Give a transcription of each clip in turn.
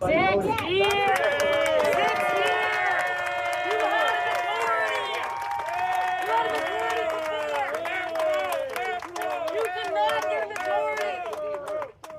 6 years! 6 years! You had a majority! You had a majority before! You cannot get a majority!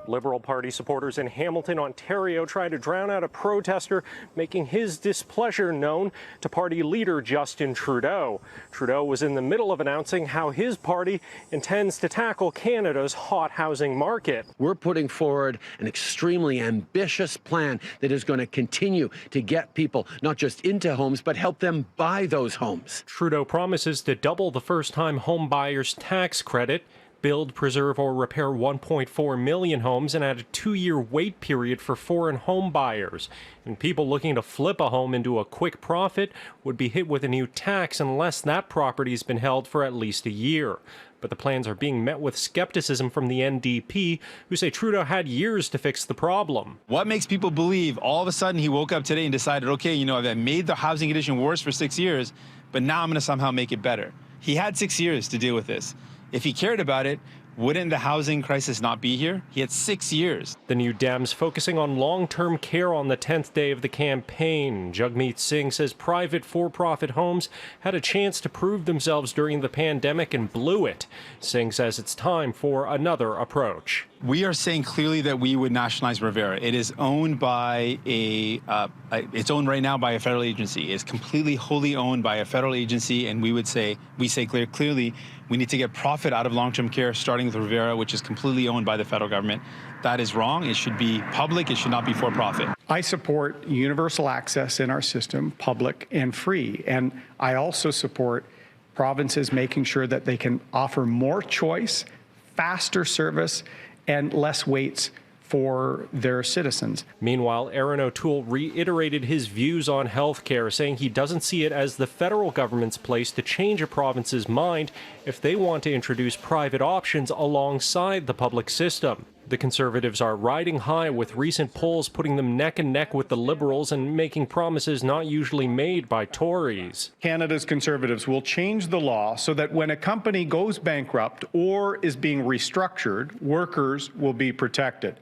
Liberal Party supporters in Hamilton, Ontario tried to drown out a protester making his displeasure known to party leader Justin Trudeau. Trudeau was in the middle of announcing how his party intends to tackle Canada's hot housing market. We're putting forward an extremely ambitious plan that is going to continue to get people not just into homes, but help them buy those homes. Trudeau promises to double the first-time home buyers tax credit, build, preserve, or repair 1.4 million homes, and add a 2-year wait period for foreign home buyers. And people looking to flip a home into a quick profit would be hit with a new tax unless that property's been held for at least a year. But the plans are being met with skepticism from the NDP, who say Trudeau had years to fix the problem. What makes people believe all of a sudden he woke up today and decided, okay, you know, I've made the housing condition worse for 6 years, but now I'm going to somehow make it better? He had 6 years to deal with this. If he cared about it, wouldn't the housing crisis not be here? He had 6 years. The New Dems focusing on long-term care on the 10th day of the campaign. Jagmeet Singh says private for-profit homes had a chance to prove themselves during the pandemic and blew it. Singh says it's time for another approach. We are saying clearly that we would nationalize Revera. It is owned by it's owned right now by a federal agency. It's completely wholly owned by a federal agency, and we say clearly we need to get profit out of long-term care, starting with Revera, which is completely owned by the federal government. That is wrong. It should be public. It should not be for profit. I support universal access in our system, public and free. And I also support provinces making sure that they can offer more choice, faster service, and less waits for their citizens. Meanwhile, Aaron O'Toole reiterated his views on health care, saying he doesn't see it as the federal government's place to change a province's mind if they want to introduce private options alongside the public system. The Conservatives are riding high, with recent polls putting them neck and neck with the Liberals and making promises not usually made by Tories. Canada's Conservatives will change the law so that when a company goes bankrupt or is being restructured, workers will be protected.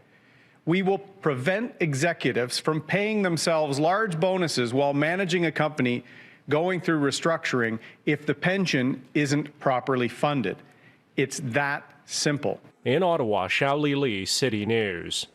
We will prevent executives from paying themselves large bonuses while managing a company going through restructuring if the pension isn't properly funded. It's that simple. In Ottawa, Xiaoli Li, City News.